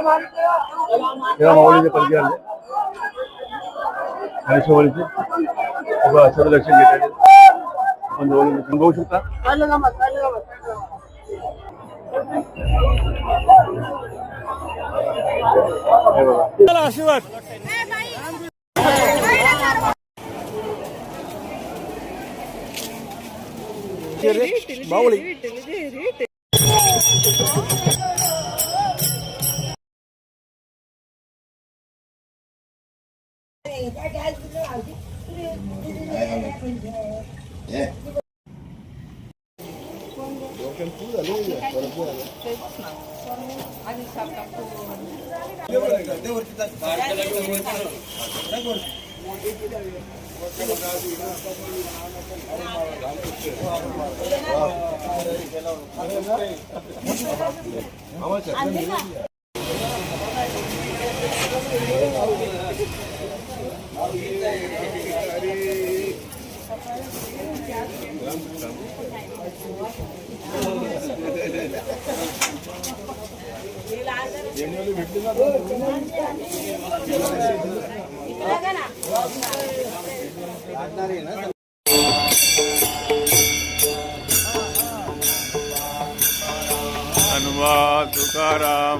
तेव्हा माऊलीचे पलकी आले आणि शिवलीचे सर्व दर्शन घेतले आपण बघू शकता. आशीर्वाद माऊली हनुमान तुकाराम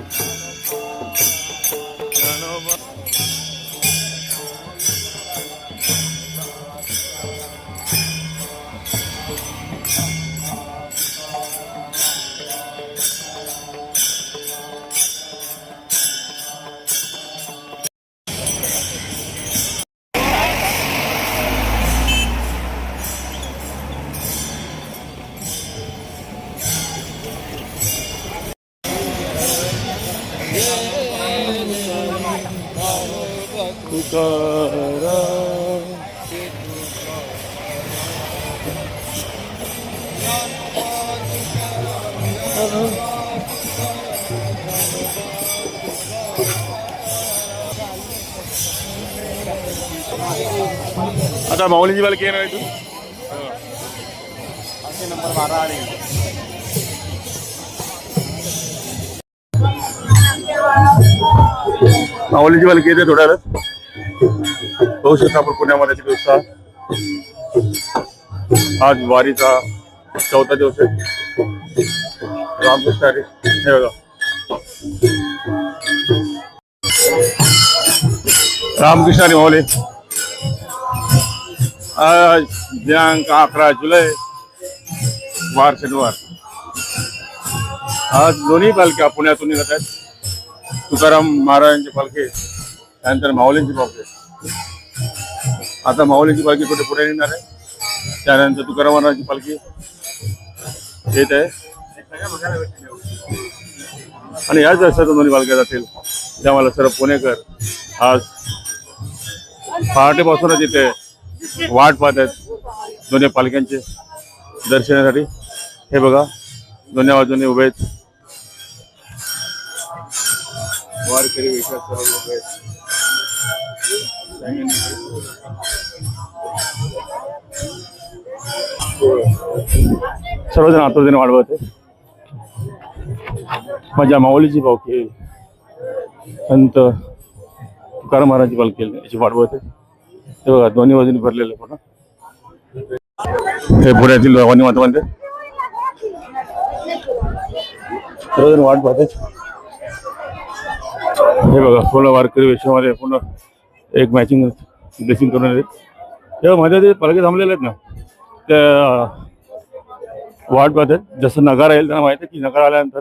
आता माऊलीची पालखी येणार आहे तू नंबर 12 आले. माऊलीची पालखी येते थोड्या वेळात बघू शकता आपण पुण्यामध्ये किती उत्साह. आज वारीचा 4था दिवस आहे. रामकृष्ण हरी हे बघा रामकृष्ण हरी माऊली. आज दिनांक 11 जुलै वार शनिवार. आज दोन्ही पालख्या पुण्यातून निघत आहेत. तुकाराम महाराजांची पालखी त्यानंतर माऊलींची पालखी. आता माऊलींची पालखी कुठे पुढे निघणार आहे त्यानंतर तुकाराम महाराजांची पालखी येत आहे आणि याच रस्त्यात दोन्ही पालख्या जातील. त्यामुळे सर्व पुणेकर आज पहाटेपासूनच इथे वाट पाहत आहेत दोन्ही पालख्यांचे दर्शनासाठी. हे बघा दोन्ही बाजूने उभे आहेत वारकरी विश्वास सर्व लोक आहेत. सर्वजण आतुरतेने वाट बघत आहेत. माझ्या माऊलीची पालखी संत तुकाराम महाराजांची पालखी याची वाट बघत आहेत. हे बघा दोन्ही बाजूने भरलेले पण हे पुण्यातील भवानी माता मंदिर. सर्वजण वाट पाहत आहेत. हे बघा पूर्ण वारकरी वेशामध्ये पूर्ण एक मॅचिंग ड्रेसिंग करून येते. तेव्हा मध्ये ते पालखी थांबलेले आहेत ना त्या वाट पाहत आहेत. जसं नगारा येईल त्यांना माहिती आहे की नगारा आल्यानंतर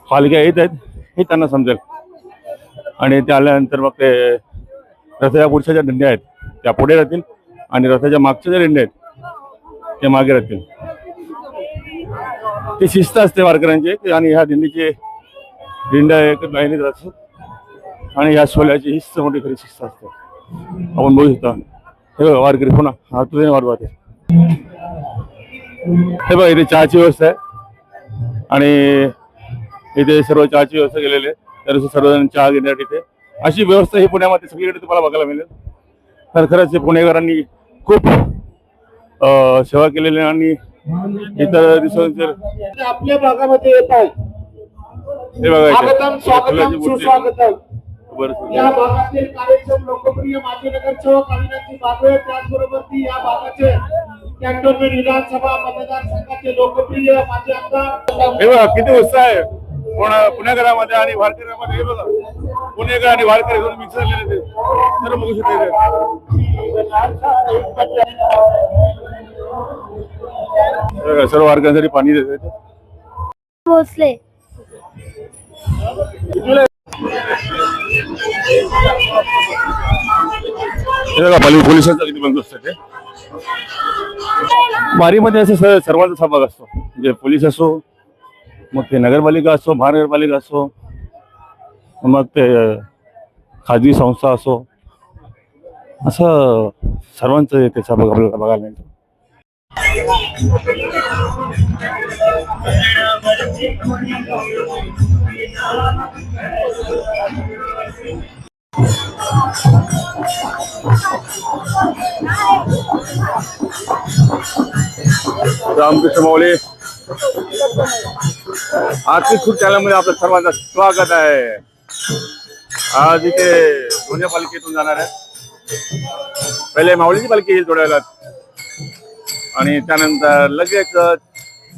पालख्या येत आहेत हे त्यांना समजेल आणि ते आल्यानंतर मग ते रथाच्या पुढच्या ज्या दिंड्या आहेत त्या पुढे राहतील आणि रथाच्या मागच्या ज्या दिंड्या आहेत ते मागे राहतील. ती शिस्त असते वारकऱ्यांची आणि ह्या दिंडीचे दिंड्या एक लाईनीत असतात आणि ह्या सोल्याची हीच मोठी खरी शिस्त असते. आपण बघू शकता. हे बघा वारकरी पुन्हा हातून वाट पाहते. हे बघा इथे चहाची व्यवस्था आहे आणि इथे सर्व चहाची व्यवस्था केलेली आहे. तर सर्वजण चहा घेण्यासाठी इथे अशी व्यवस्था ही पुण्यामध्ये सगळीकडे तुम्हाला बघायला मिळेल. तर खरंच पुणेकरांनी खूप सेवा केलेली आणि इतर दिवसांतर आपल्या भागामध्ये येत आहे हे बघा इथे. स्वागतम स्वागतम फुलाची मूर्ती. सुस्वागतम. बरं. या भागातील कार्यक्षम लोकप्रिय माजी नगरसेवक अविनाशजी बागवे, त्याचबरोबर ती या भागाचे कॅन्टोन्मेंट विधानसभा मतदारसंघाचे लोकप्रिय माजी आमदार. हे बघा किती उत्साह आहे पुणेकरांमध्ये आणि वारकऱ्यांमध्ये. हे बघा पुणेकर आणि वारकरी दोन मिक्स झालेले ते सर्व बघू शकते. सर्व वारकऱ्यांसाठी पाणी देते. भोसले. हे बघा पोलिसांचा किती बंदोबस्त आहे. वारीमध्ये असं सर्वांचा सहभाग असतो, म्हणजे पोलीस असो, मग ते नगरपालिका असो, महानगरपालिका असो, मग ते खाजगी संस्था असो, असं सर्वांचं ते सहभाग आपल्याला बघायला मिळतो. रामकृष्ण माऊली आर्थिक खूप चॅनलमध्ये आपलं सर्वांचं स्वागत आहे. आज इथे दोन्ही पालखीतून जाणार आहे. पहिले माऊलीची पालखी येईल थोड्या वेळात आणि त्यानंतर लगेच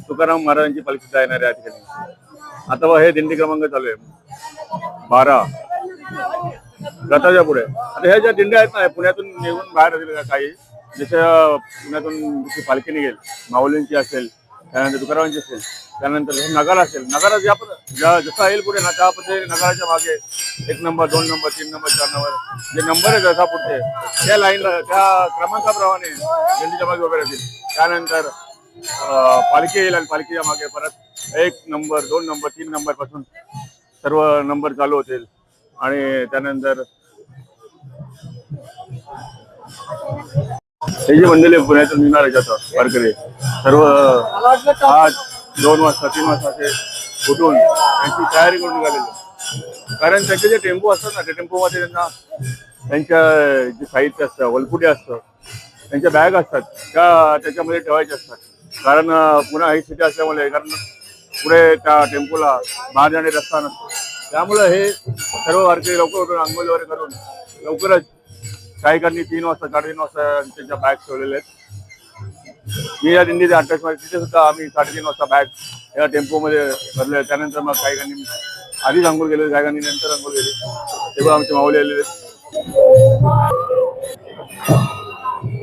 तुकाराम महाराजांची पालखी जाणार आहे या ठिकाणी. आता हे दिंडी क्रमांक चालू आहे 12 रथाच्या पुढे. आता ह्या ज्या दिंड्या आहेत ना, पुण्यातून निघून बाहेर काही, जसं पुण्यातून जशी पालखी निघेल माऊलींची असेल, त्यानंतर तुकारामांची असेल, त्यानंतर नगारा असेल. नगारा जसा येईल पुढे ना त्या पद्धतीने नगाराच्या मागे 1 नंबर 2 नंबर 3 नंबर 4 नंबर जे नंबर आहेत जसा पुढचे त्या लाईनला त्या क्रमांकाप्रमाणे दिंडीच्या मागे वगैरे असतील. त्यानंतर पालखी येईल आणि पालखीच्या मागे परत 1 नंबर 2 नंबर 3 नंबर पासून सर्व नंबर चालू होतील. आणि त्यानंतर हे जे मंडळी पुण्यातून निघणार आहे जातं वारकरी सर्व आज 2 वाजता 3 वाजता ते उठून त्यांची तयारी करून निघालेली. कारण त्यांचे जे टेम्पो असतात ना, त्या टेम्पोमध्ये त्यांना त्यांच्या जे साहित्य असतं, वलपुटे असतं, त्यांच्या बॅग असतात, त्या त्याच्यामध्ये ठेवायचे असतात. कारण पुन्हा ही सिटी असल्यामुळे कारण पुढे त्या टेम्पोला बाहेर जाणे रस्ता नसतो. त्यामुळं हे सर्व वारकरी लवकर उठून आंघोळ वगैरे करून लवकरच काहीकांनी 3 वाजता 3:30 वाजता त्यांच्या बॅग ठेवलेल्या आहेत. मी या दिंडीचे अटॅचमध्ये तिथे सुद्धा आम्ही 3:30 वाजता बॅग या टेम्पोमध्ये भरले. त्यानंतर मग काहीकांनी आधीच आंघोळ केले, काहीकांनी नंतर आंघोळ केली. तेव्हा आमचे माऊली आलेले.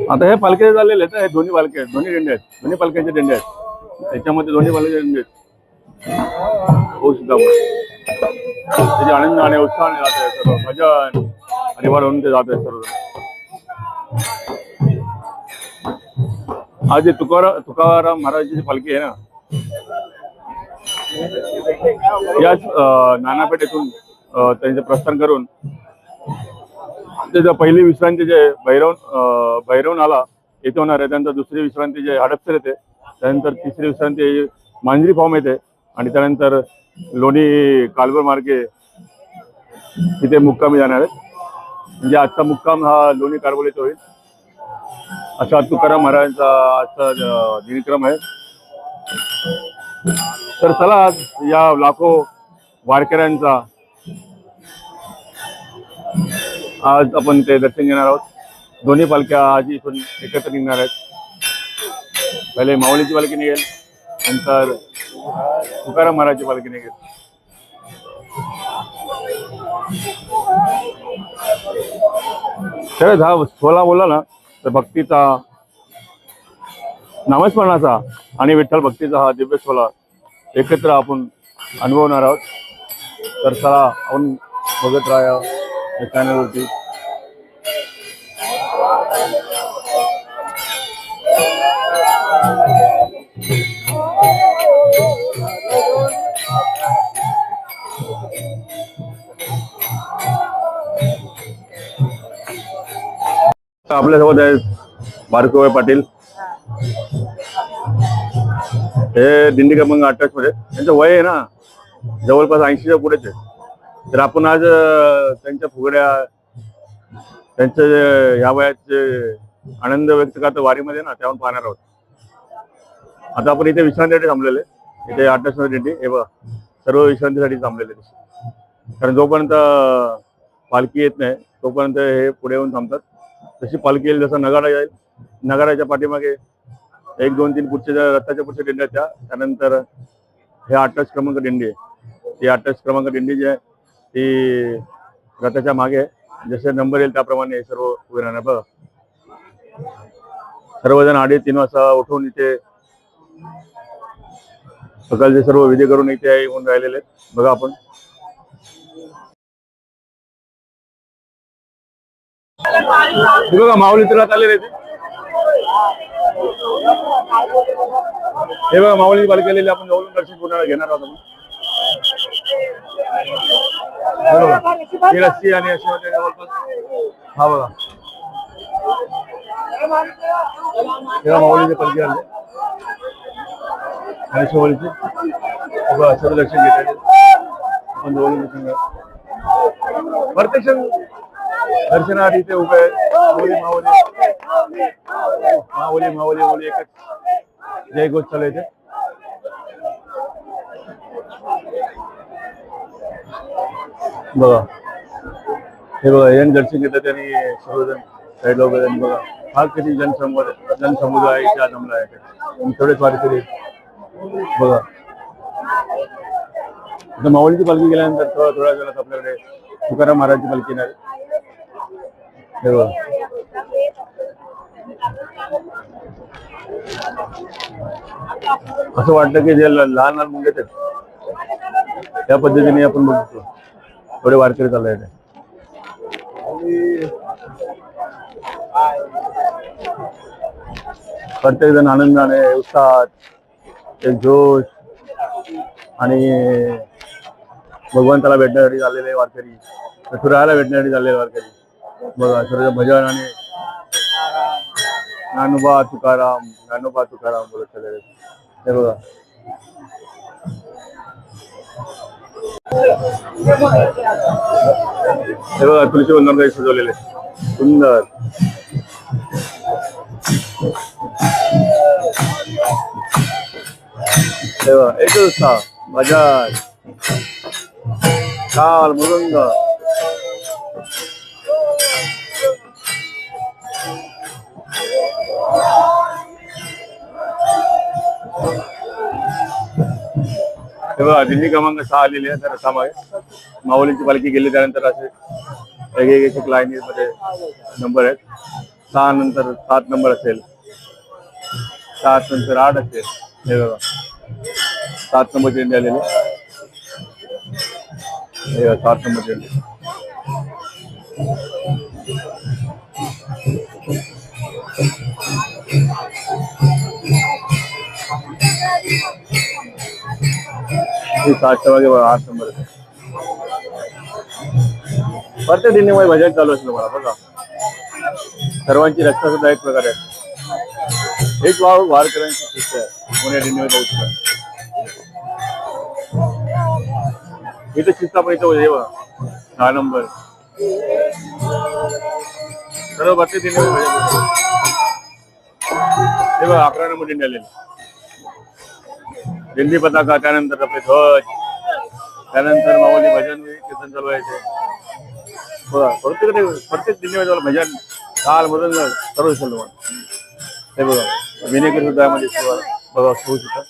आता हे पालखे झालेले आहेत, हे दोन्ही पालखे आहेत, दोन्ही दिंडे आहेत, दोन्ही पालख्यांचे दिंडे आहेत. त्याच्यामध्ये दोन्ही पालख्यांचे दिंडे आहेत. हो सुद्धा त्याचे आनंद आणि उत्साहाने जात आहे सर्व, भजन आणि म्हणून ते जात आहे सर्व. आज जे तुकाराम महाराजांची पालखी आहे ना, याच नानापेठेतून त्यांचे प्रस्थान करून त्याच्या पहिली विश्रांती जे भैरव नाला येथे होणार आहे, त्यानंतर दुसरी विश्रांती जे हडपसर येते, त्यानंतर तिसरी विश्रांती मांजरी फॉर्म येते आणि त्यानंतर लोणी कालवर मार्गे तिथे मुक्कामी जाणार आहेत. म्हणजे आजचा मुक्काम हा लोणी कारवल येथे होईल, असा तुकाराम महाराजांचा आजचा दिनक्रम आहे. तर चला आज या लाखो वारकऱ्यांचा आज आपण ते दर्शन घेणार आहोत. दोन्ही पालख्या आज इथून एकत्र निघणार आहेत. पहिले माऊलीची पालखी निघेल, नंतर तुकाराम महाराजची पालखी निघेल. खरंच हा सोहळा बोलला ना तर भक्तीचा, नामस्मरणाचा आणि विठ्ठल भक्तीचा हा दिव्य सोहळा एकत्र आपण अनुभवणार आहोत. तर चला आपण बघत राहा या चॅनलवरती. आपल्यासोबत आहेत बारकोबाई पाटील, हे दिंडी क्रमांक 28 मध्ये. त्यांचं वय आहे ना जवळपास 80च्या पुढेच आहे. तर आपण आज त्यांच्या फुगड्या, त्यांचे ह्या वयाचे आनंद व्यक्त करतो वारीमध्ये ना, त्याहून पाहणार आहोत. आता आपण इथे विश्रांतीसाठी थांबलेले, इथे 28 मध्ये दिंडी. हे बघा सर्व विश्रांतीसाठी थांबलेले आहेत. कारण जोपर्यंत पालखी येत नाही तोपर्यंत हे पुढे येऊन थांबतात. जशी पालखी येईल जसा नगाडा येईल, नगाड्याच्या पाठीमागे 1, 2, 3 पुढच्या रथाच्या पुढच्या दिंड्या त्यानंतर हे 28 क्रमांक दिंडी आहे. ती 28 क्रमांक दिंडी जी आहे ती रथाच्या मागे आहे. जसे नंबर येईल त्याप्रमाणे सर्व उभे राहणार. बघा सर्वजण 2:30 वाजता उठून इथे सकाळचे सर्व विधी करून इथे येऊन राहिलेले आहेत. बघा आपण हे बघा माऊली तर आलेले ते. हे बघा माऊली पालखी आलेली. आपण जवळून दर्शन पूर्ण घेणार आहोत. ही रस्सी आणि अशी होते जवळपास. हा बघा तेव्हा माऊलीचे पालखी आले आणि शिवोलीचे सर्व दर्शन घेतले. आपण जवळून दर्शन घ्या. प्रत्यक्ष दर्शनात इथे उभे माऊली माऊली माऊली माऊली माऊली एकच जय घोष चालू इथे. बघा हे बघा यांनी दर्शन घेतलं त्यांनी सर्वजण काही लोक त्यांनी बघा हा किती जनसमुदाय इथे जमला आहे. थोडेच वारकरी बघा. आता माऊलीची पालखी गेल्यानंतर थोड्या वेळात आपल्याकडे तुकाराम महाराजची पालखी येणार. हे बघा असं वाटतं की जे लहान लहान मुलं आहेत त्या पद्धतीने आपण बघतो थोडे वारकरी चालले आहेत. प्रत्येक जण आनंदाने उत्साहात एक जोश आणि भगवंताला भेटण्यासाठी चाललेले वारकरी, विठुरायाला भेटण्यासाठी चाललेले वारकरी. बघा सर्व भजन आणि ज्ञानोबा तुकाराम बोलत चाललेले. हे बघा हे बघा तुळशी वंदन सजवलेले सुंदर. हे बघा एकच उत्साह भजन टाळ मृदंग. हे बघा दिंडी क्रमांक 6 आलेली आहे. तर रथामागे माऊलीची पालखी गेली त्यानंतर असे एक लाईनीमध्ये नंबर आहेत. 6 नंतर 7 नंबर असेल, 7 नंतर 8 असेल. हे बघा 7 नंबर दिंडी आलेली. हे 7 नंबर दिंडी. ही 7च्या मागे 8 नंबर. प्रत्येक दिंडीमध्ये भजन चालू असलं मला बघा. सर्वांची रक्षा सुद्धा एक प्रकारे आहे. एक वारकऱ्यांची शिस्त आहे पुणे दिंडीमध्ये जाऊ. इथे शिस्त पण इथं हे बघा 6 नंबर सर्व प्रत्येक दिंडीमध्ये भजन. हे बघा 11 नंबर दिंडी आलेली. दिंडी पताका त्यानंतर आपले ध्वज त्यानंतर माऊली भजन कीर्तन चालू आहे. बघा प्रत्येक दिंडीमध्ये भजन ताल मृदंग सर्व चालू. हे बघा विनेकर सुद्धा मध्ये बघा सुरू सुद्धा.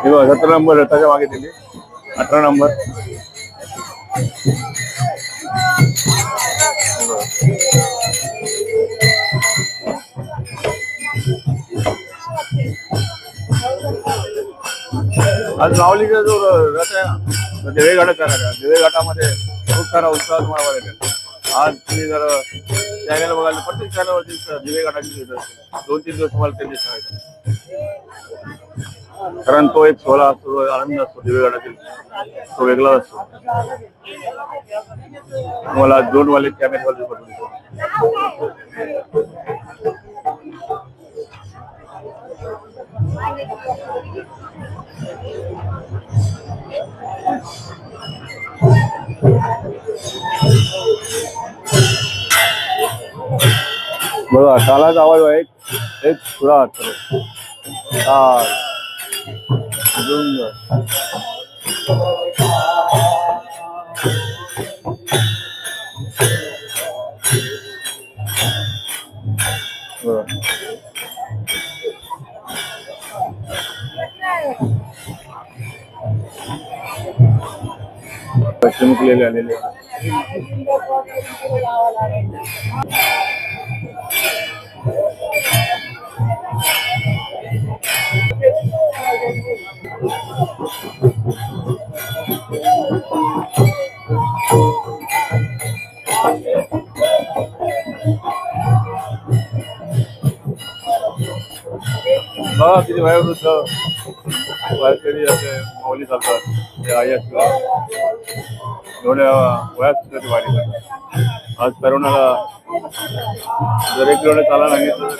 हे बघा 17 नंबर रथाच्या मागे दिली. 18 नंबर आज माऊलीचा जो रथ आहे ना दिवे घाटात जाणार आहे. दिवे घाटामध्ये खूप सारा उत्साह तुम्हाला बघायला. आज तुम्ही जर चॅनल बघायला प्रत्येक चॅनलवरती दिवे काढायची 2-3 दिवस तुम्हाला ते दिसायचं. कारण तो एक सोहळा असतो, आनंद असतो दिवे काढायचा, तो वेगळा असतो. तुम्हाला 2 वाले कॅमेऱ्यावरती बघू शकतो. बघा तालाचा आवाज आहे, एक सुरात ताल मृदुंग. चिमुकलेले आलेले बघा किती वयोवृद्ध वारकरी असे माऊली चालतात. ते आई असतात एवढ्या वयात सुद्धा ते वारी करतात. आज तरुणाला जर 1 किलोमीटर चाला सांगितलं तर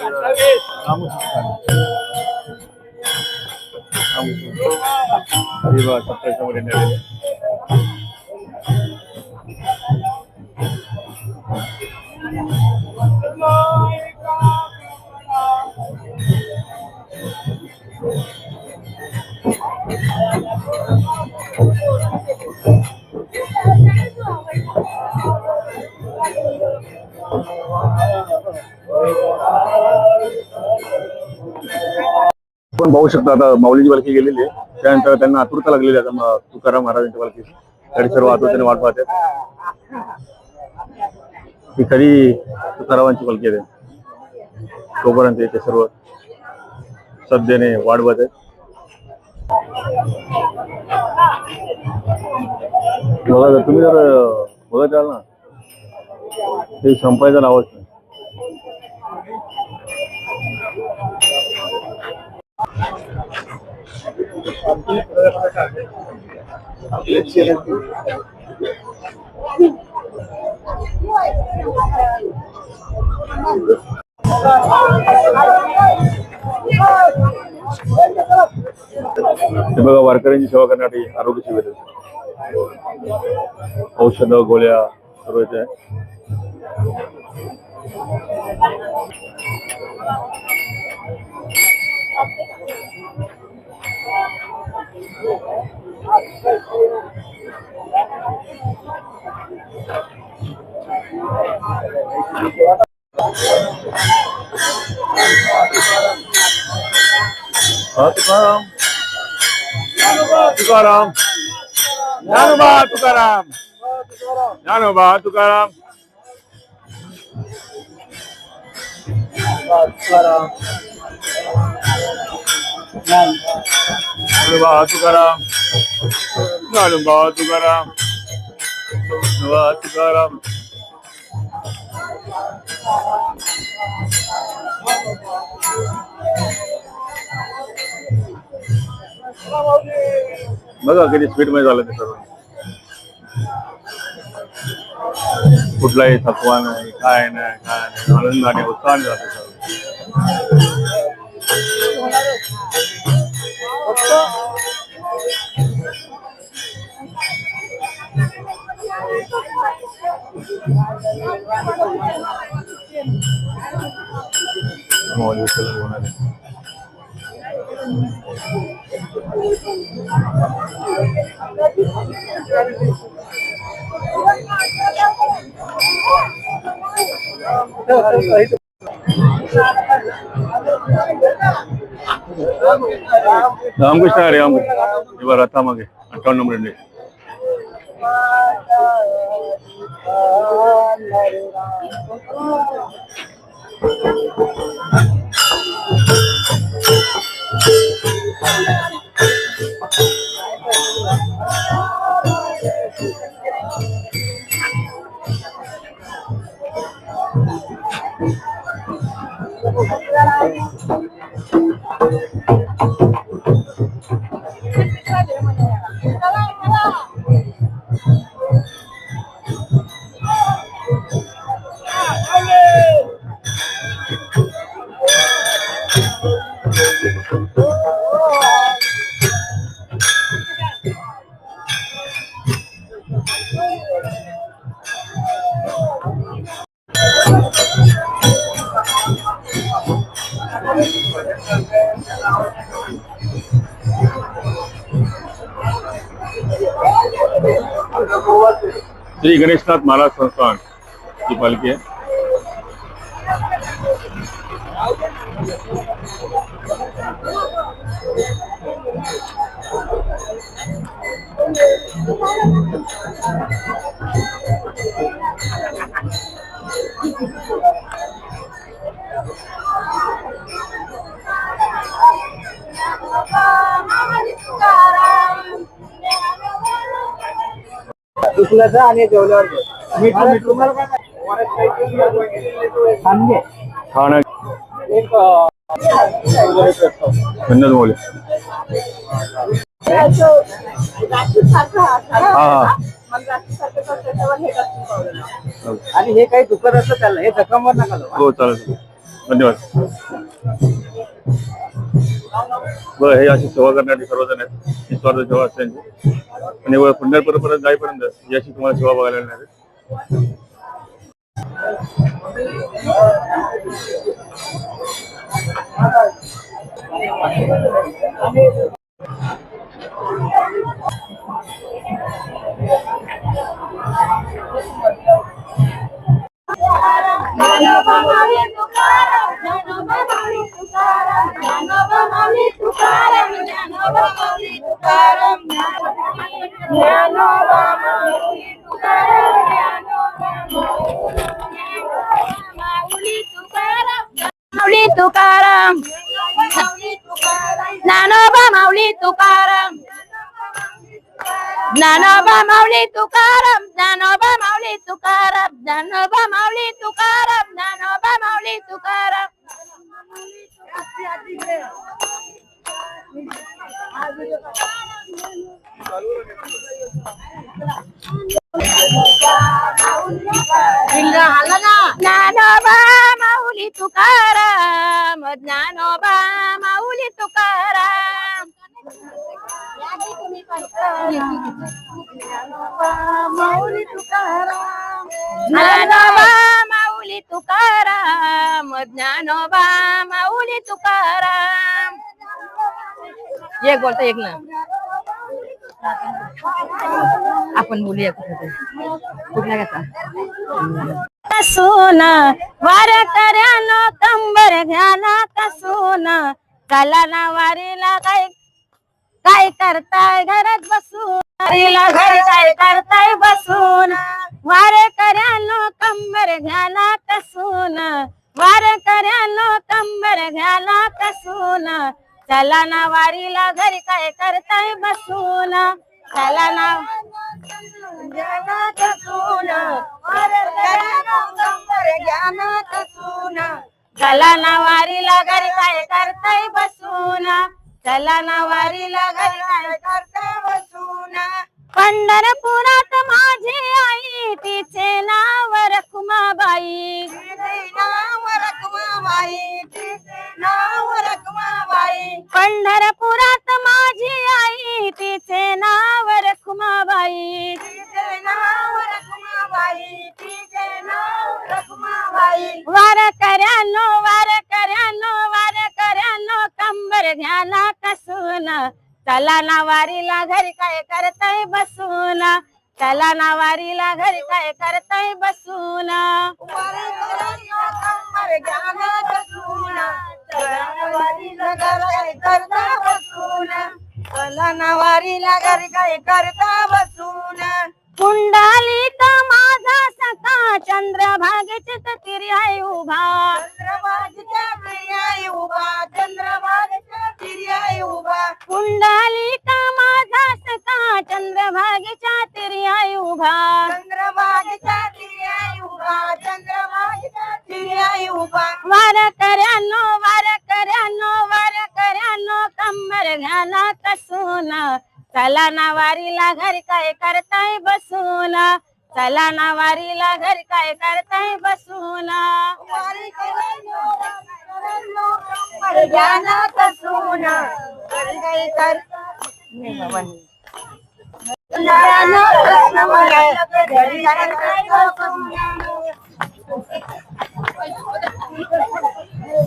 सत्तावीसमध्ये नेलेले. आपण पाहू शकता आता माऊलीची पालखी गेलेली आहे. त्यानंतर त्यांना आतुरता लागलेली आहे आता तुकाराम महाराजांच्या पालखीची. तरी सर्व आतुरतेने वाट पाहतात ही खरी तुकारामांची पालखी आहे. तोपर्यंत ते सर्व श्रद्धेने वाट पाहत आहेत. बघा जर तुम्ही जर बघत जाल ना ते संपायचं नावच नाही. हे बघा वारकऱ्यांची सेवा करण्यासाठी आरोग्य शिबिर, औषध गोळ्या सर्व इथे आहे. तुकाराम तुकाराम ज्ञानोबा तुकाराम ज्ञानोबा तुकाराम ज्ञानोबा तुकाराम ज्ञानोबा तुकाराम ज्ञानोबा तुकाराम. बघा किती स्पीड मध्ये झालं ते सर्व. कुठलाही थकवा नाही, काय नाही, आनंदाने उत्साहाने जाते सर्व. रामकृष्ण हरे रामकृष्ण. रथा मागे 58 नंबर. श्री गणेशनाथ महाराज संस्थान की पालखी आहे. दुसऱ्याचं आणि जेवल्यावर मीठ तुम्हाला काय सांगे खाणं एक धन्यवाद बोले. हा आणि हे काही दुखत असलं त्याला हे जखमवर नका लावू. हो चालेल. धन्यवाद. बरं, हे अशी सेवा करण्यासाठी सर्वजण आहेत. निस्वार्थ सेवा असते त्यांची. आणि पंढरपूरपर्यंत जाईपर्यंत याची तुम्हाला सेवा बघायला मिळणार आहे. माऊली तुकाराम, ज्ञानोबा माऊली तुकाराम, ज्ञानोबा माऊली तुकाराम, ज्ञानोबा माऊली तुकाराम, ज्ञानोबा माऊली तुकाराम, ज्ञानोबा माऊली तुकाराम. ज्ञानोबा माऊली तुकाराम, ज्ञानोबा माऊली तुकाराम, माऊली तुकाराम, ज्ञानोबा माऊली तुकाराम, ज्ञानोबा माऊली तुकाराम. एक बोलता एक ना आपण बोलूया कुठल्या कसा कसून वार कर्यानो कंबर घ्याना कसून चला ना वारीला काय काय करताय घरात बसून, वारीला घरी काय करताय बसून, वार कर्यानो कंबर घ्याना कसून, वार कर्यानो कंबर घ्याना कसून चला ना वारीला घरी काय करताय बसून, चला ना कसून, चला ना वारीला घरी काय करताय बसून, चला ना वारीला घरी काय करताय बसून. पंढरपुरात माझी आई तिचे नाव रखुमाबाई, नाव रखुमाबाई, नाव रखुमाबाई. पंढरपुरात माझी आई तिचे नाव रखुमाबाई, तिचे नाव रखुमाबाई, तिचे नाव रखुमाबाई. वार कर्यानो, वार कर्यानो, वार कर्यानो कंबर घ्याना कसून चला ना वारीला घरी काय करताय बसून, चला ना वारीला घरी काय करताय बसून. कंबर घ्याना कसून चला ना वारीला घरी काय करता बसून, चला ना वारीला घरी काय करता बसून. पुंडलिक माझा सखा चंद्रभागेच्या तीरी आहे उभा, चंद्रभागेच्या तीरी आहे उभा, चंद्रभागेच्या तीरी आहे उभा. पुंडलिक माझा सखा चंद्रभागेच्या तीरी आहे उभा, चंद्रभागेच्या तीरी आहे उभा, चंद्रभागेच्या तीरी आहे उभा. वार कर्यानो, वार कर्यानो, वार कर्यानो कंबर घ्याना कसून चला ना वारीला घरी काय करताय बसून, चला ना वारीला घरी काय करताय बसून. वारी घ्याना कसून घरी काय करताय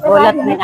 बोलत नाही.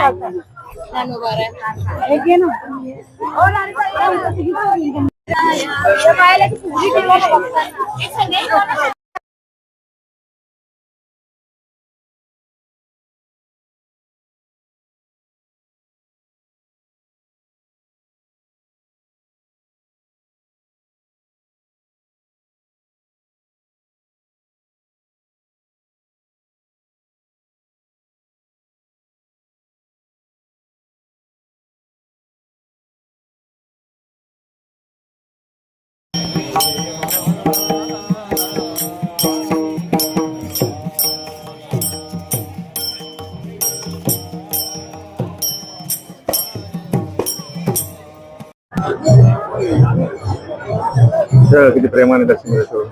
किती प्रेमाने दर्शन घेतो,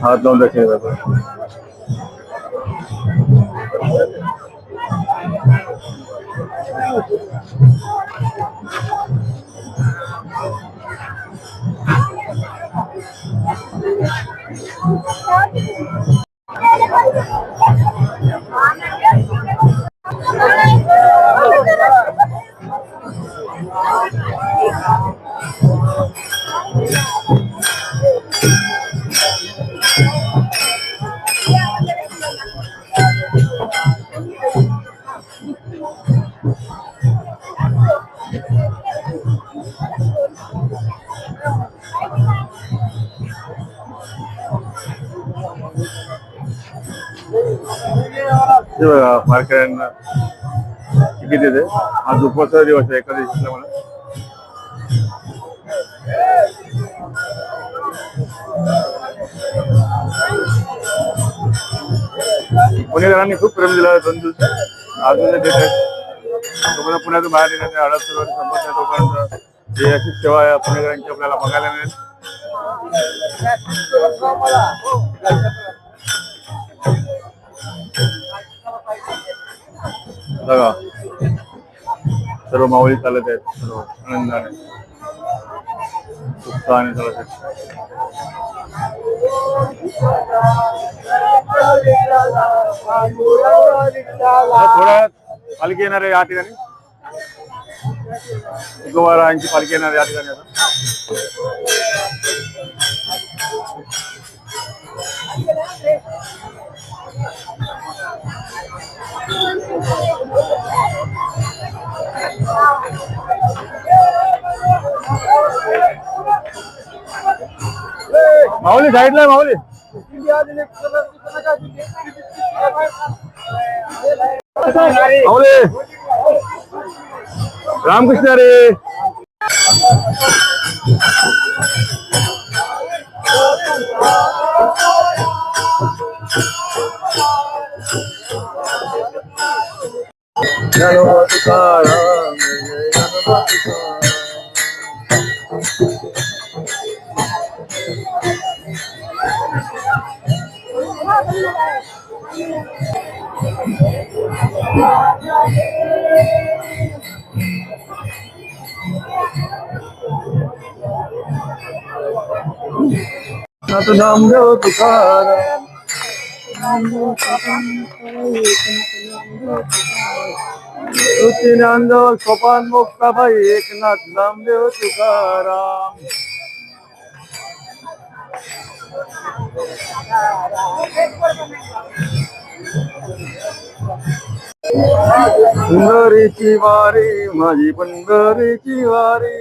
हात लावून दर्शन घेतो. हे बघा वारकऱ्यांना तिकीट देते. आज उपवासाचा दिवस आहे, एकादशीला मला. पुणेकरांनी खूप प्रेम दिलं 2 दिवस अजून देत आहेत. तुम्हाला पुण्यातून बाहेर निघायचं, हडपसरवाडी संपर्क आहे तोपर्यंत ही अशी सेवा पुणेकरांची आपल्याला बघायला मिळेल. बघा सर्व माऊली चालत आहेत, सर्व आनंदाने उत्साहाने चालत आहेत. थोड्या पालखी येणार आहे या ठिकाणी, तुकोबारायांची पालखी येणार या ठिकाणी. आता माऊली साईडला आहे, माऊली माऊली रामकृष्ण रे. नामदेव तुकाराम, ज्ञानदेव सोपान मोक्काबाई एकनाथ नामदेव तुकाराम. पंढरीची वारी माझी पंढरीची वारी,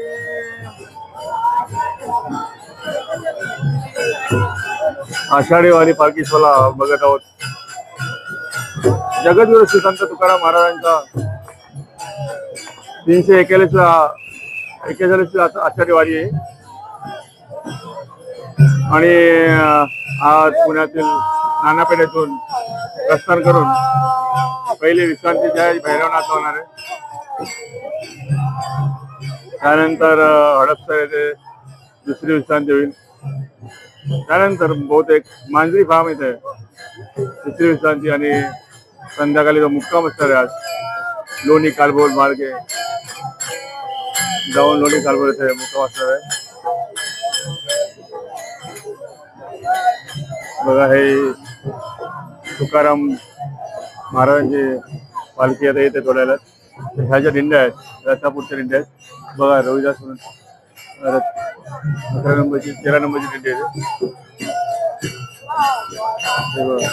आषाढी वारी पालखी सोहळा बघत आहोत. जगद्गुरु श्री संत तुकाराम महाराजांचा 341वी आषाढी वारी आहे. आणि आज पुण्यातील नानापेठेतून प्रस्थान करून पहिले विश्रांतीच्या भैरवनाथ होणार आहे. त्यानंतर हडपसर येथे दुसरी विश्रांती होईल. त्यानंतर बहुतेक मांजरी फार्म इथे तिसरी विश्रांती आणि संध्याकाळी जो मुक्काम असणार आहे आज लोणी कालभोर मार्गे जाऊन लोणी कालभोर इथे मुक्काम असणार आहे. बघा हे तुकाराम महाराजांची पालखी आता येते थोड्या वेळात. ह्या ज्या दिंड्या आहेत रत्नापूरच्या दिंड्या आहेत बघा. रविदास म्हणून 11 नंबरची 13 नंबरची दिंडी आहे हे बघा.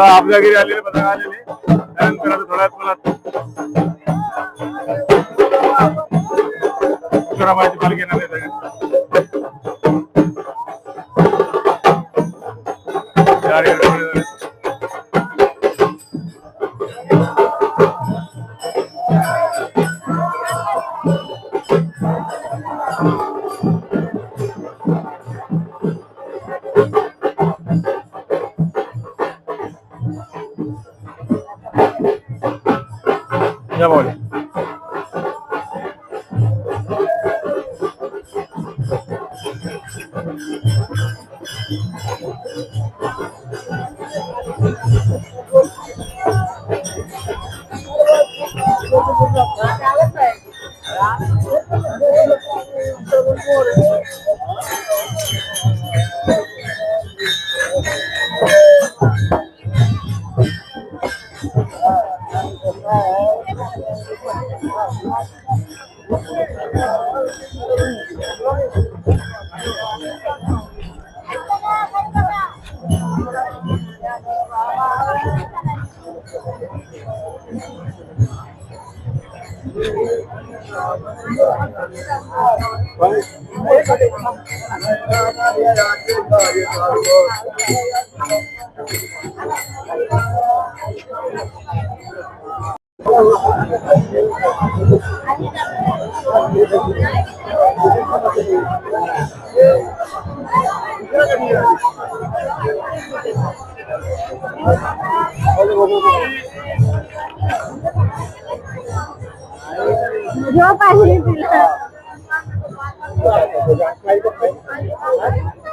आपल्या घरी आलेले पतंग आलेले त्यानंतर आता थोड्यात मला तुकारामाची पालखी येणार आहे सगळ्यांना. या बोल.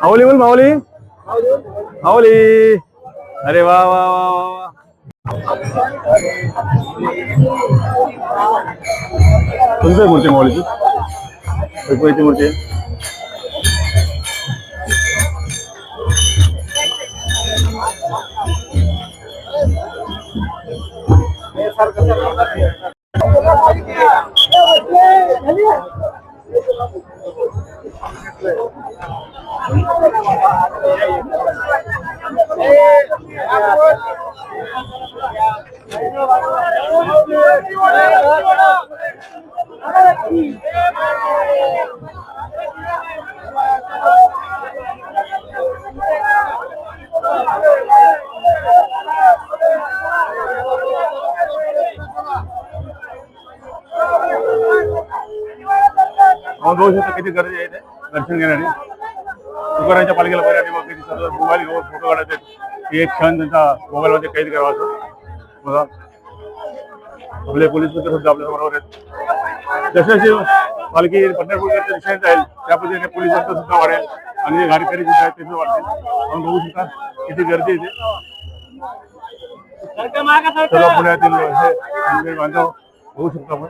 माऊली बोल. माऊली माऊली. अरे वा वा वा वा वा. कोणती मूर्ती माऊलीची? कोणती मूर्ती आहे? बघू शकता किती गर्दी आहे दर्शन घेणारी. तुकारामांच्या पालखीला बघायला मग किती सर्व मोबाईल घेऊन फोटो काढायचे. एक क्षण त्यांचा मोबाईलमध्ये कैद करावा असं बघा. आपले पोलीस मित्र सुद्धा आपल्या बरोबर आहेत. जशी जशी पालखी पंढरपूरच्या दिशेने जाईल त्या पद्धतीने पोलिसांचं सुद्धा वाढेल आणि गाडीकरी सुद्धा आहेत ते सुद्धा वाढतील. आपण बघू शकता किती गर्दी येते. सर्व पुण्यातील हे बांधव बघू शकतो आपण.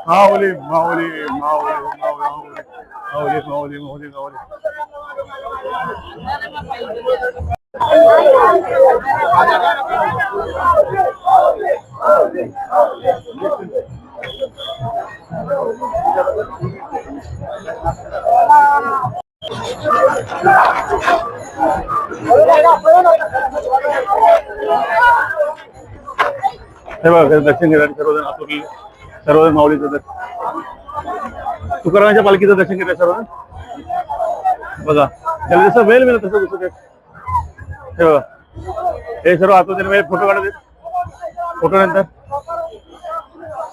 माऊली माऊली माऊली माऊली माऊली माऊली माऊली माऊली. हे बघा दर्शन घेतात सर्वजण आतुरले, सर्वजण माऊलीचं तुकारामांच्या पालखीचं दर्शन घेतात सर्वजण. बघा त्याला जसं वेळ मिळेल तसं दिसत. हे बघा हे सर्व आतून वेळ फोटो काढत आहेत. फोटो नंतर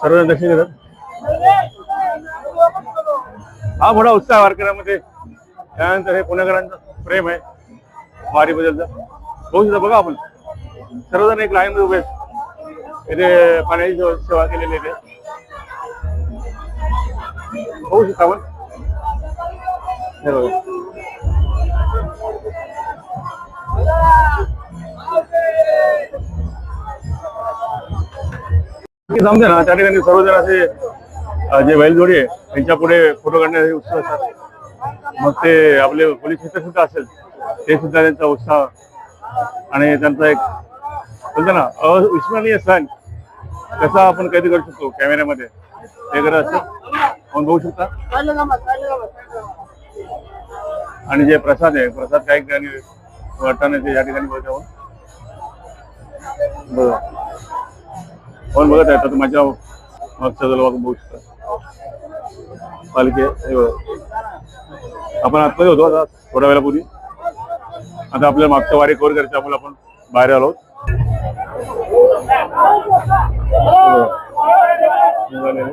सर्वजण दर्शन घेतात. हा मोठा उत्साह वारकऱ्यांमध्ये. त्यानंतर हे पुणेकरांचं प्रेम आहे वारीबद्दलचा. बघू शकता बघा आपण सर्वजण एक लाईन मध्ये उभे आहेत. इथे पाण्याची सेवा केलेली आहे. होऊ शकता आपण जमते ना त्या ठिकाणी सर्वजण असे जे बैलजोडी आहे त्यांच्या पुढे फोटो काढण्याचे उत्साह असतात. मग ते आपले पोलीस मित्र सुद्धा असेल ते सुद्धा त्यांचा उत्साह आणि त्यांचा एक बोलतो ना अविस्मरणीय सण कसा आपण कैद करू शकतो कॅमेऱ्यामध्ये ते करत असतं. आपण बघू शकता. आणि जे प्रसाद आहे प्रसाद काही ठिकाणी वाटताना ते या ठिकाणी बघत आहोत. बघा आपण बघत आहे तर माझ्या मागच्या जवळ बघू शकता पालखी. आपण आतमध्ये होतो आता थोड्या वेळापूर्वी. आता आपल्या मागच्या वारी कव्हर करायचं आपण आपण बाहेर आलो. थोड्या वार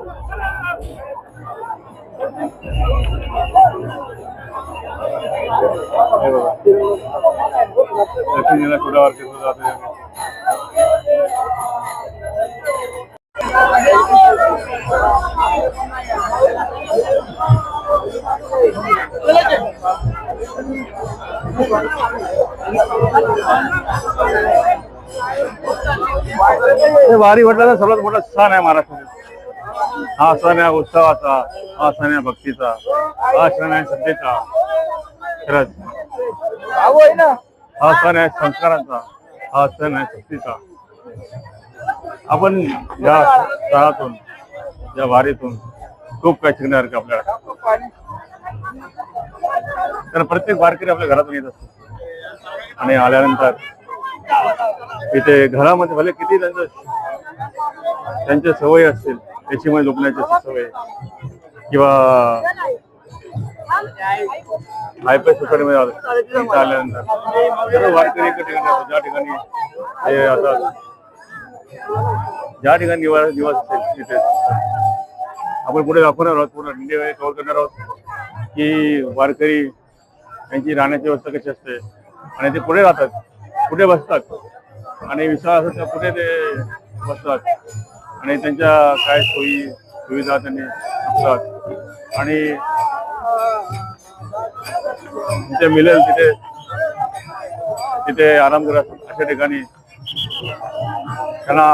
वारी म्हटलं सर्वात मोठा सण आहे महाराष्ट्रातील. हा सण आहे उत्सवाचा, हा सण आहे भक्तीचा, हा सण आहे श्रद्धेचा. खरंच हा सण आहे संस्कारांचा, हा सण आहे शक्तीचा. आपण या सणातून या वारीतून खूप काही शिकण्यासारखं आपल्याला. कारण प्रत्येक वारकरी आपल्या घरातून येत असतो आणि आल्यानंतर इथे घरामध्ये भले किती त्यांच्या सवयी असतील त्याच्यामुळे झोपण्याची सवय किंवा हायफाय सोसायटीमध्ये आल्यानंतर सर्व वारकरी एका ठिकाणी असतात ज्या ठिकाणी हे आता ज्या ठिकाणी निवास असेल तिथे आपण पुढे दाखवणार आहोत. पूर्ण इंडिया कव्हर करणार आहोत की वारकरी यांची राहण्याची व्यवस्था कशी असते आणि ते पुढे राहतात, कुठे बसतात आणि विश्वास असतात कुठे ते बसतात आणि त्यांच्या काय सोयी सुविधा त्यांनी असतात आणि जिथे मिळेल तिथे तिथे आराम करत अशा ठिकाणी त्यांना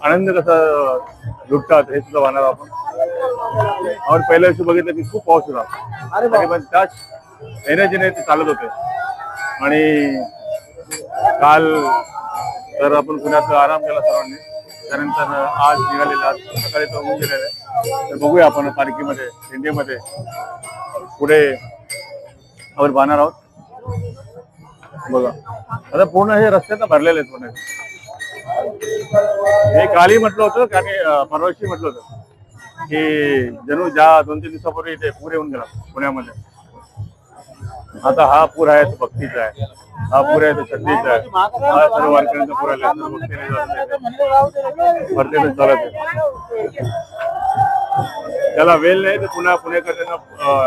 आनंद कसा लुटतात हे सुद्धा पाहणार आपण. आपण पहिल्या दिवशी बघितलं की खूप पाऊस होता आणि पण त्याच एनर्जीने ते चालत होते. आणि काल तर आपण पुण्यात आराम केला सर्वांनी. त्यानंतर आज निघालेला आज सकाळी तो होऊन गेलेला आहे. तर बघूया आपण पालखीमध्ये दिंडीमध्ये पुढे आपण पाहणार आहोत. बघा आता पूर्ण हे रस्त्यात भरलेले आहेत पुणे. हे कालही म्हटलं होतं आणि परवाशी म्हटलं होतं की जणू ज्या 2-3 दिवसापूर्वी इथे पूर येऊन गेला पुण्यामध्ये. आता हा पूर आहे तो भक्तीचा आहे, हा पूर आहे तो श्रद्धेचा आहे, हा सर्व वारकऱ्यांचा पूर आला भरते चालत आहे. त्याला वेळ नाही तर पुन्हा पुणेकर त्यांना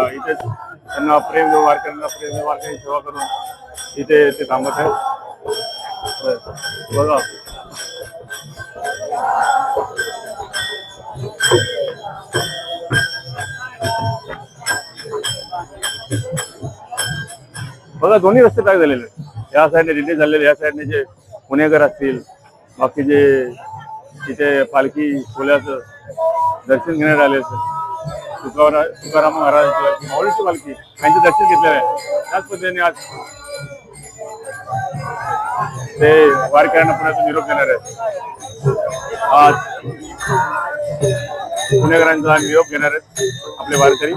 इथे त्यांना प्रेम देऊ वारकऱ्यांना प्रेम देऊ वारकरी सेवा करून इथे ते थांबत आहे. बघा बघा दोन्ही रस्ते पॅक झालेले. या साईडने दिंडी झालेले, या साईडने जे पुणेकर असतील बाकी जे तिथे पालखी सोहळ्याचं दर्शन घेण्यात आले तुकाराम महाराजांची माऊलीची पालखी यांचं दर्शन घेतलेलं आहे. त्याच पद्धतीने आज ते वारकऱ्यांना पुण्यातून निरोप देणार आहेत. आज पुणेकरांचा निरोप घेणार आहेत आपले वारकरी.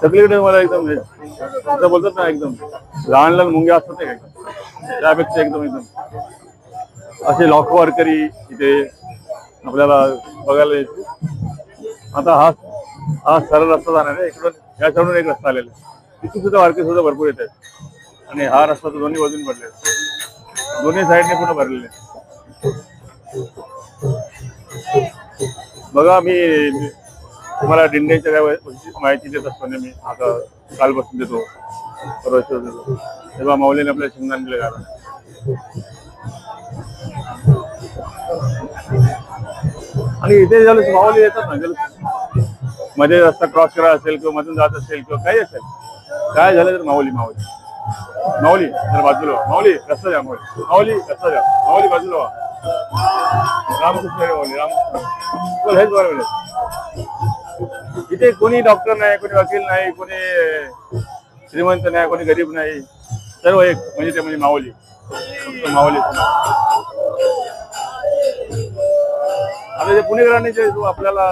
सगळीकडे मला एकदम असं बोलतात ना, एकदम लहान लहान मुंग्या असतात नाही का, त्यापेक्षा एकदम असे लाखो वारकरी इथे आपल्याला बघायला येते. आता हा सरळ रस्ता जाणार आहे, इकडून या साईडून एक रस्ता आलेला आहे, तिथून सुद्धा वारकरी सुद्धा भरपूर येत आहेत. आणि हा रस्ता तर दोन्ही बाजून भरलेला आहे, दोन्ही साईडने पूर्ण भरलेले आहे. बघा, मी तुम्हाला दिंड्याच्या काय माहिती देत असतो मी, आता कालपासून देतो, परवा देतो. तेव्हा माऊलीने आपल्या शिंगणात दिले घाला. आणि इथे झालं माऊली येतात ना, मध्ये रस्ता क्रॉस करा असेल किंवा मधून जात असेल किंवा काही असेल, काय झालं तर माऊली तर बाजूला व्हा, माऊली रस्ता द्या, माऊली रस्ता द्या, माऊली बाजूला व्हा, रामकृष्ण माऊली रामकृष्ण. हेच बरोबर आहे. इथे कोणी डॉक्टर नाही, कोणी वकील नाही, कोणी श्रीमंत नाही, कोणी गरीब नाही, सर्व एक म्हणजे ते म्हणजे माऊली, फक्त माऊली. आता जे पुणेकरांनी जे आपल्याला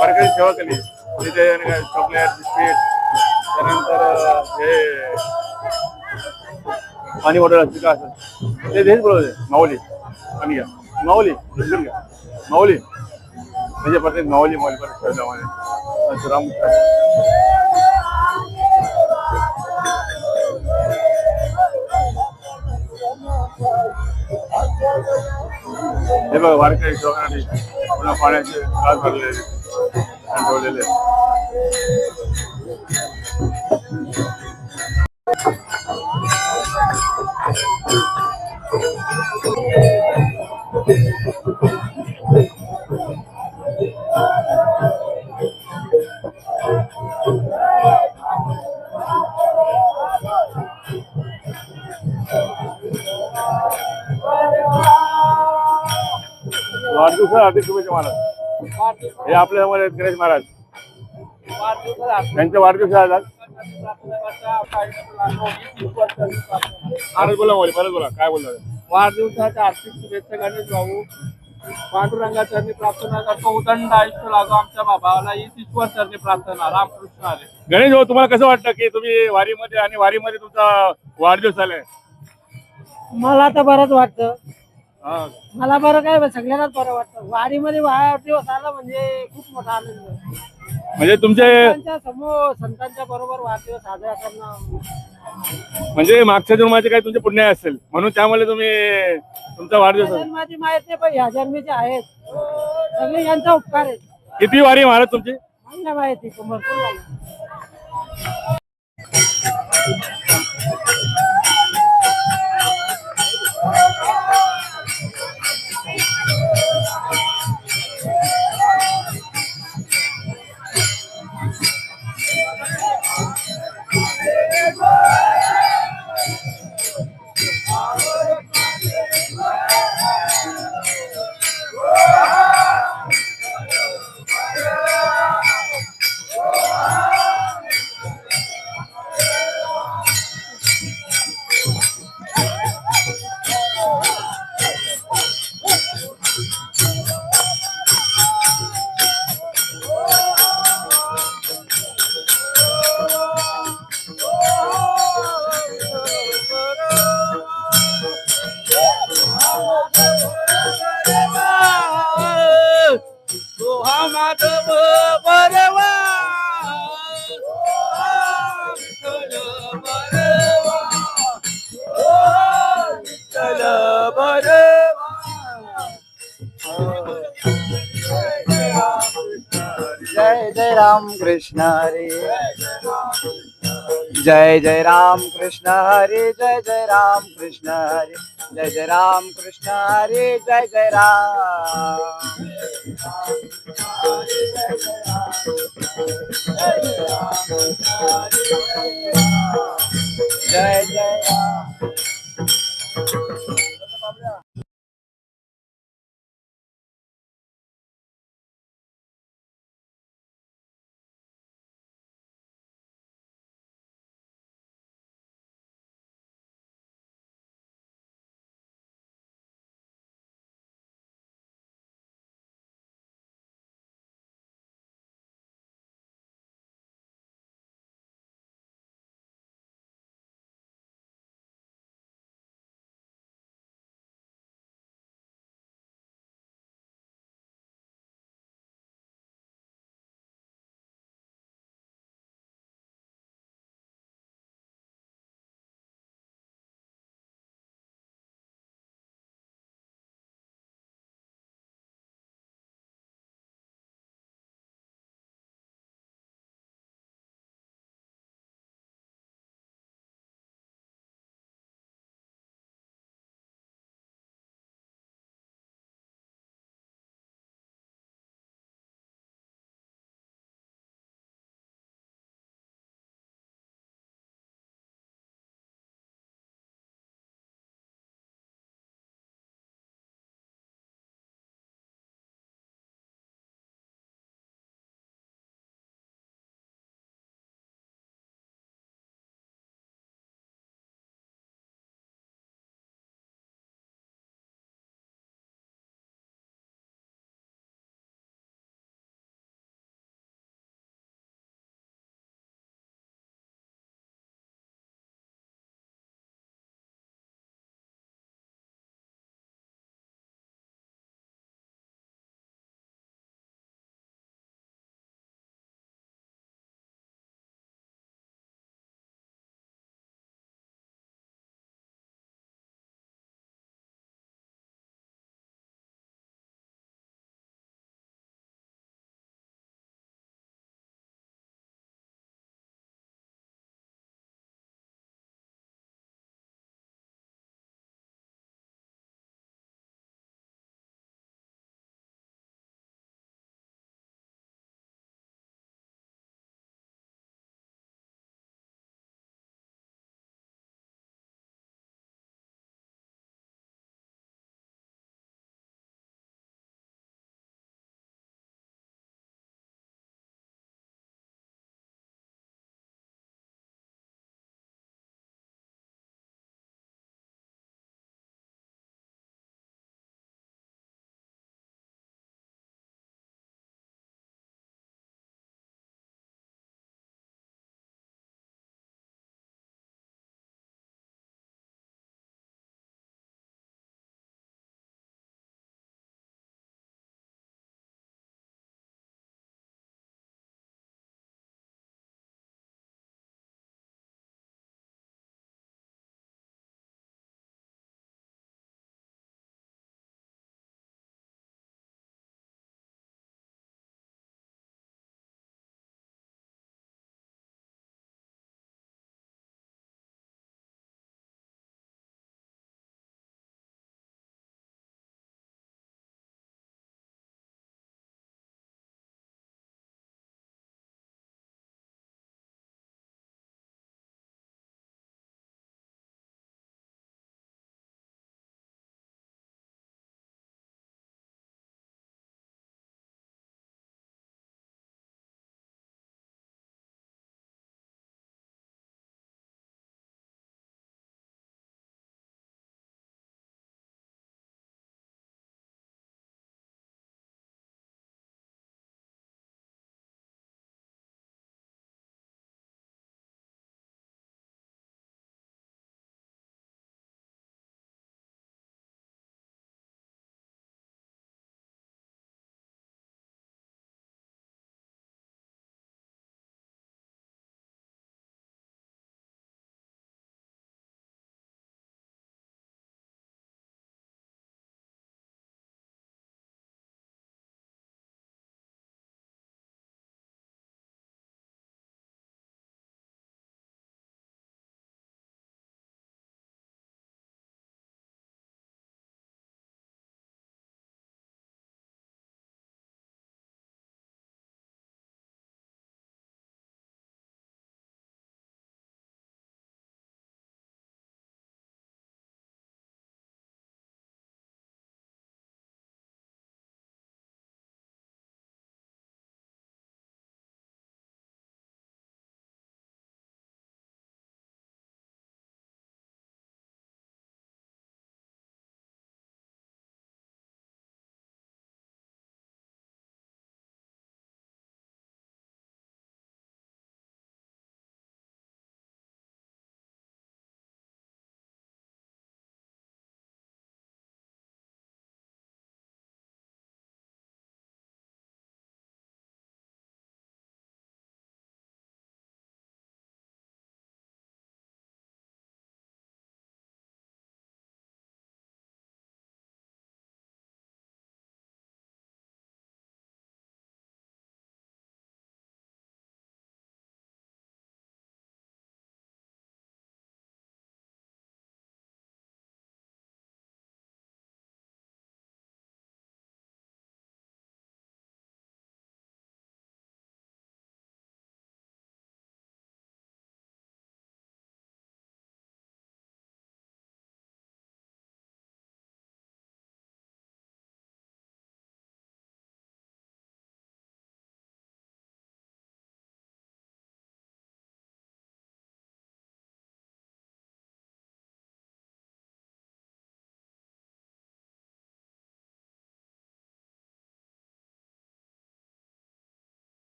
वारकरी सेवा केली, तिथे चॉकलेट बिस्किट, त्यानंतर हे पाणी बॉटल असते का असं, ते हेच बोलवते माऊली. आणि घ्या माऊली, समजून घ्या माऊली म्हणजे प्रत्येक माऊली परत राम. हे बघा, वारकरी शोधण्यासाठी पुन्हा पाण्याचे ग्लास भरलेले ठेवलेले. वाढदिवसा हार्दिक शुभेच्छा महाराज. हे आपल्यामध्ये गणेश महाराज त्यांचा वाढदिवस आहे आज. बोला माऊली, परत बोला, काय बोलणार? वाढदिवसाच्या आर्थिक शुभेच्छा गणेश भाऊ. पांडुरंगाचरणी प्रार्थना करतो, उदंड आयुष्य लागो आमच्या बाबाला, ही ईश्वर चरणी प्रार्थना. रामकृष्ण हरी. गणेश भाऊ, तुम्हाला कसं वाटतं की तुम्ही वारीमध्ये आणि वारीमध्ये तुमचा वाढदिवस आलाय? मला तर बरंच वाटतं. हा, मला बरं काय, सगळ्यांनाच बरं वाटतं. वारीमध्ये वाढदिवस आला म्हणजे खूप मोठा आनंद. म्हणजे तुमचे संतांच्या समोर, संतांच्या बरोबर वाढदिवस साजरा करणं म्हणजे मागच्या जन्माचे काही तुमचे पुण्य असेल म्हणून त्यामुळे तुम्ही तुमचा वाढदिवस. जन्माची माहित नाही, पण ह्या जन्मीचे आहेत, सगळे यांचा उपकार आहे. किती वारी महाराज तुमची? मला माहिती भरपूर झालं. जय जय राम कृष्ण हरे, जय जय राम कृष्ण हरे, जय जय राम कृष्ण हरे, जय जय राम कृष्ण हरे, जय जय राम. जय जय राम.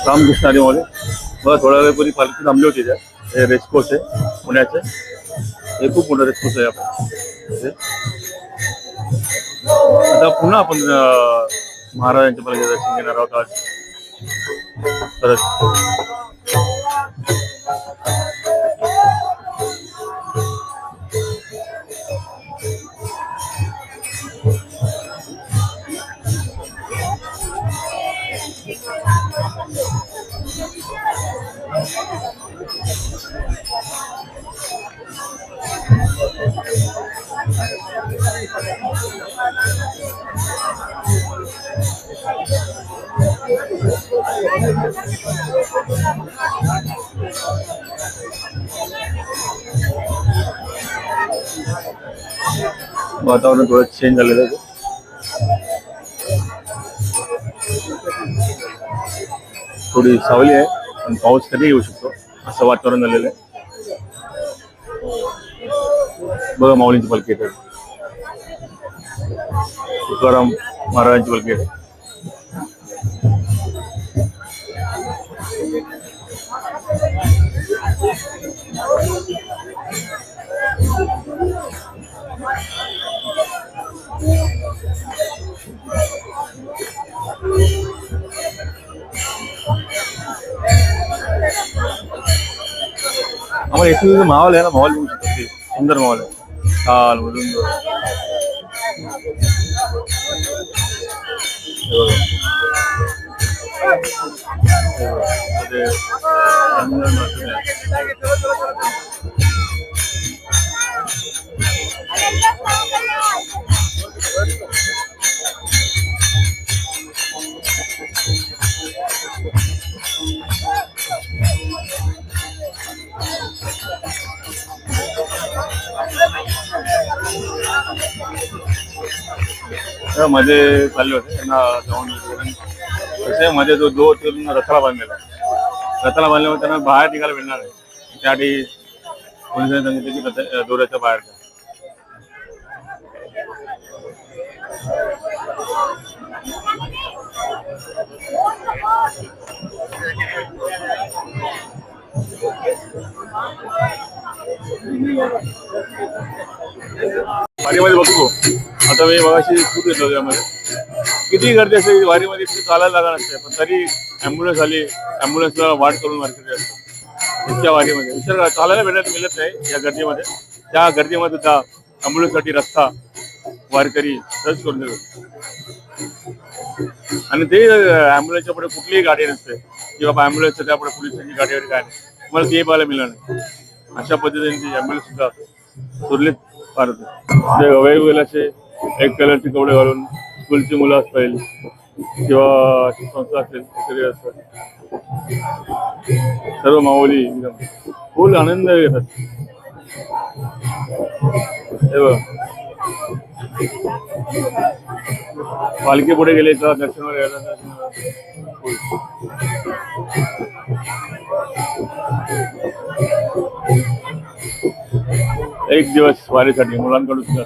रामकृष्ण आलीमध्ये बघा थोड्या वेळपूर्वी पालखी थांबली होती त्या हे रेसकोर्स आहे पुण्याचे. हे खूप मोठं रेसकोर्स आहे आपण. आता पुन्हा आपण महाराजांच्या पालखीचं दर्शन घेणार आहोत आज परत. वातावरण थोडं चेंज झालेलं आहे. थोडी सावली आहे पण पाऊस कधी येऊ शकतो असं वातावरण झालेलं आहे. बघा माऊलींची पालखी येते. तुकाराम महाराजांची पालखी येते. आम्हाला इथे माहोल आहे ना, माहोल बघू शकतो. ते सुंदर माहोल आहे. छान मधून मध्ये चालले होते त्यांना जाऊन कसे मध्ये जो रथाला बांधलेला बांधल्यामुळे त्यांना बाहेर निघायला मिळणार आहे. त्यासाठी पोलिसांनी सांगितलं की दोऱ्याच्या बाहेर. वारीमध्ये बघतो आता मी मगाशी खूप येतो त्यामध्ये किती गर्दी असते वारीमध्ये. इतकी चालायला लागणार असते पण तरी ॲम्ब्युलन्स आली, ॲम्ब्युलन्सला वाट करून वारकरी असतो इतक्या वारीमध्ये. विचार चालायला मिळत नाही या गर्दीमध्ये. त्या गर्दीमध्ये त्या ॲम्ब्युलन्ससाठी रस्ता वारकरी सर्च करून देतो. आणि ते ॲम्ब्युलन्सच्या पुढे कुठलीही गाडी नसते की बाबा ॲम्ब्युलन्सच्या त्यापुढे पोलिसांची गाडी वगैरे काय नाही. मला ते पाहायला मिळालं नाही. अशा पद्धतीने ती ॲम्ब्युलन्स सुद्धा सुरलीत पारत वेगवेगळे असे एक कलरचे कपडे घालून स्कूलची मुलं असतील किंवा संस्था असेल सगळे असतात. सर्व माऊली एकदम फुल आनंद घेतात. पालखी पुढे गेले तर दर्शनावर यायला एक दिवस वारीसाठी मुलांकडून सुद्धा.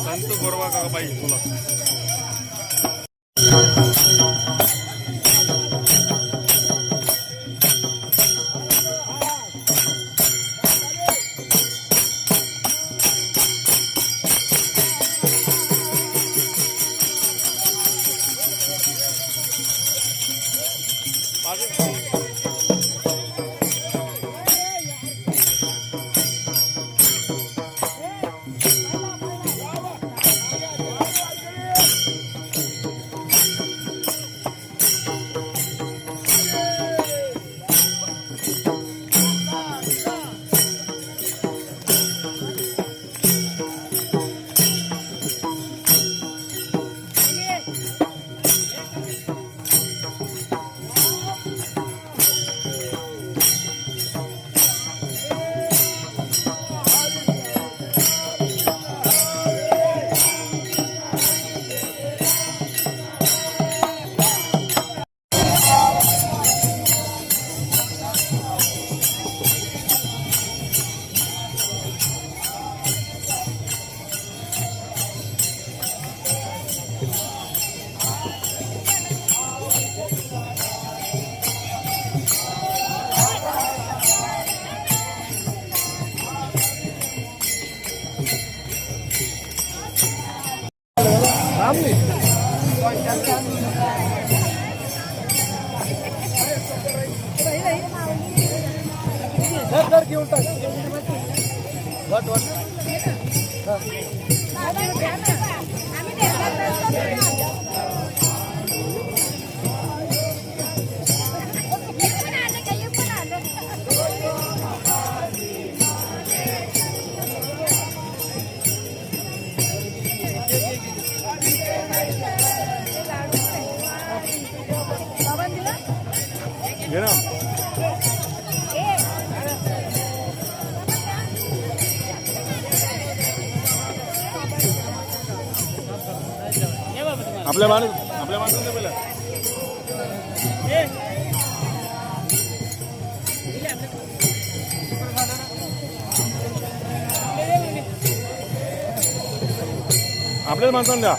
संत गोरवा काकाबाई बोला. आपल्या माणूस पहिला आपल्याला माणसांना द्या.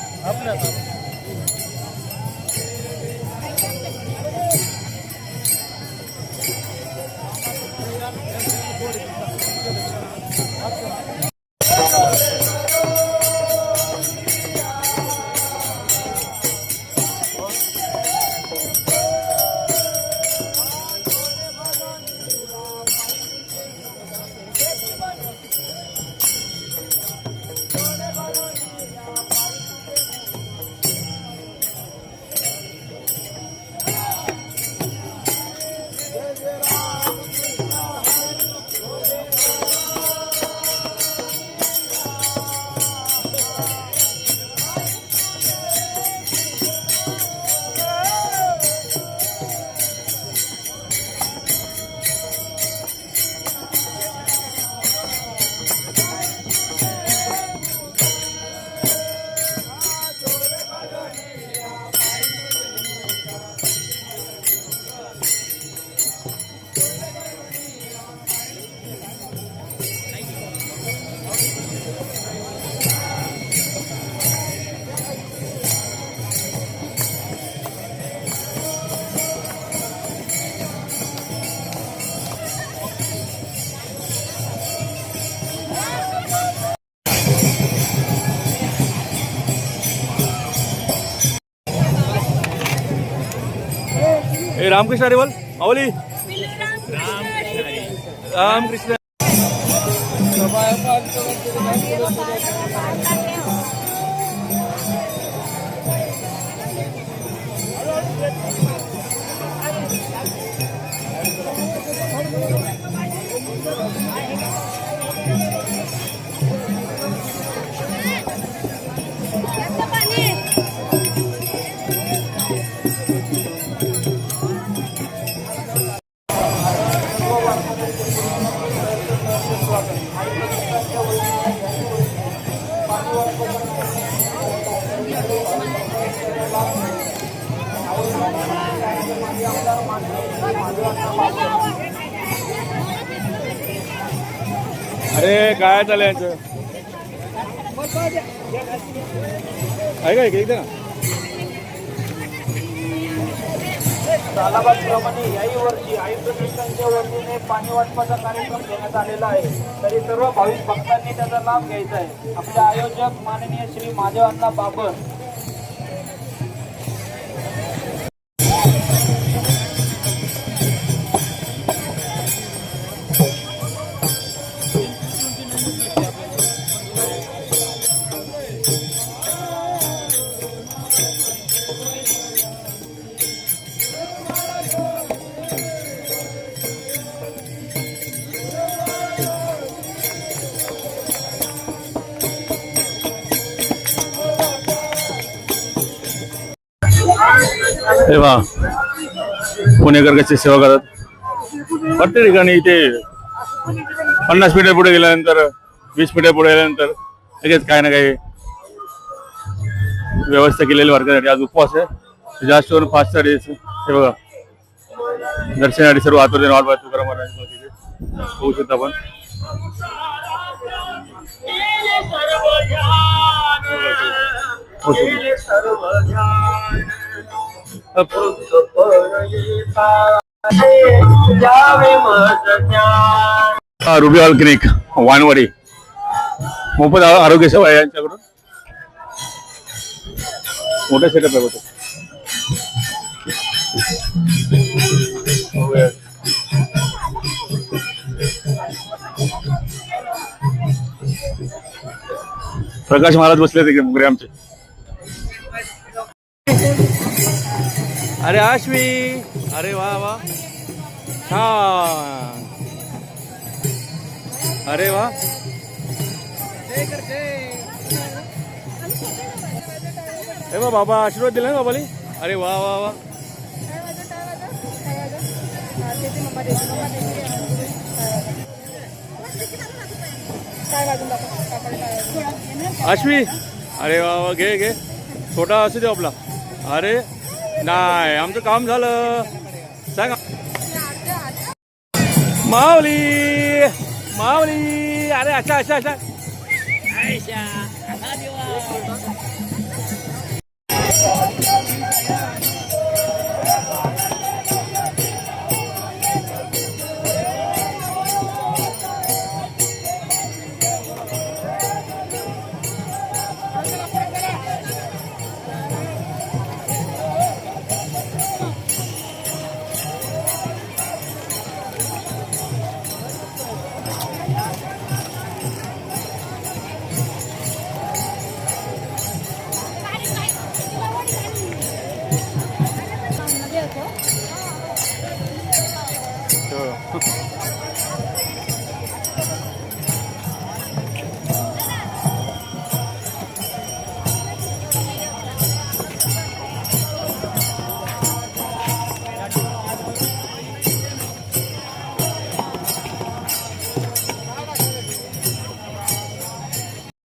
ए रामकृष्ण हरी बोल माऊली. रामकृष्ण. अरे काय चालू आहे यांचं? आहे का एकदा सालाबादप्रमाणे याही वर्षी आयुक्त संस्थांच्या वतीने पाणी वाटपाचा कार्यक्रम घेण्यात आलेला आहे. तरी सर्व भाविक भक्तांनी त्याचा लाभ घ्यायचा आहे. आपले आयोजक माननीय श्री महादेवांना बाबर. हे वा पुणेकर कशी सेवा करतात. प्रत्येक ठिकाणी इथे 50 मीटर पुढे गेल्यानंतर 20 मीटर पुढे गेल्यानंतर लगेच काही ना काही व्यवस्था केलेली वर्गासाठी. आज उपवास आहे. जास्त करून 5 तारीख हे बघा दर्शनासाठी सर्व आतुरतेने वाट पाहत तुकाराम महाराज होऊ शकता. आपण रुबियाल क्लिनिक वानवाडी मोफत आरोग्य सेवा आहे यांच्याकडून. मोठा सेटअप आहे. प्रकाश महाराज बसले ते मुगरे आमचे. अरे आश्वी, अरे वा वा छान. अरे वा हे बा बाबा आशीर्वाद दिला ना बाबाली. अरे वा वा वा. आश्वी अरे वा वा घे घे. छोटा असू दे आपला. अरे नाही आमचं काम झालं. सांग माऊली माऊली. अरे अच्छा अच्छा अच्छा.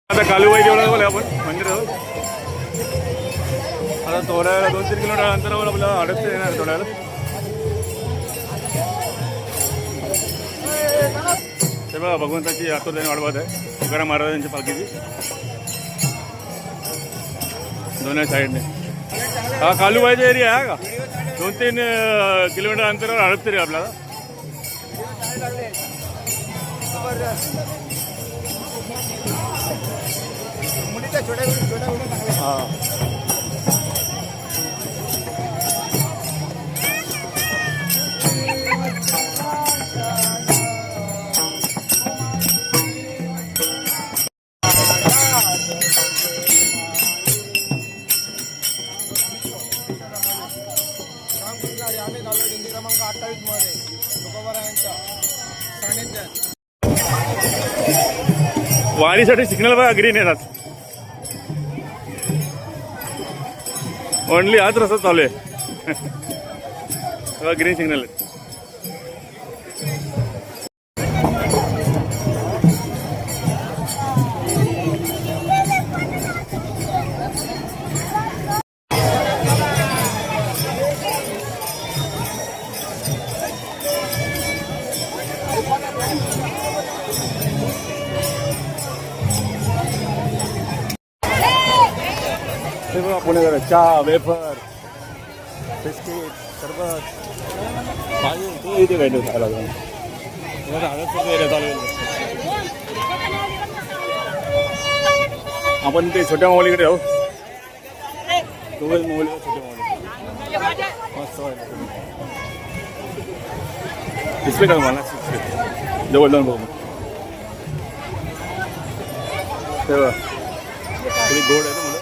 आता कालूबाई जेवढा बोला आपण मंदिरावर आता थोड्या 2-3 किलोमीटर अंतरावर आपल्याला अडचण येणार थोड्याला. ते बघा भगवंताची आतुरतेने वाट बघत आहे तुकाराम महाराजांच्या पालखीची दोन्ही साईडने. हा कालूबाईचा एरिया आहे का 2-3 किलोमीटर अंतरावर अडचण आहे आपल्याला. हा वारीसाठी सिग्नल बघा ग्रीन येतात. ओनली हाच रस्ता चालू आहे. ग्रीन सिग्नल आहे. हे बघा पुणेकर चहा वेफर बिस्किट सरबत भाजी ते इथे भेटू खायला जाऊन चालू. आपण ते छोट्या माऊलीकडे जाऊ. मोबाईल छोट्या माऊली मस्त डिस्प्ले का मला जवळ जाऊन बघू. तेव्हा थोडी गोड आहे ना मला.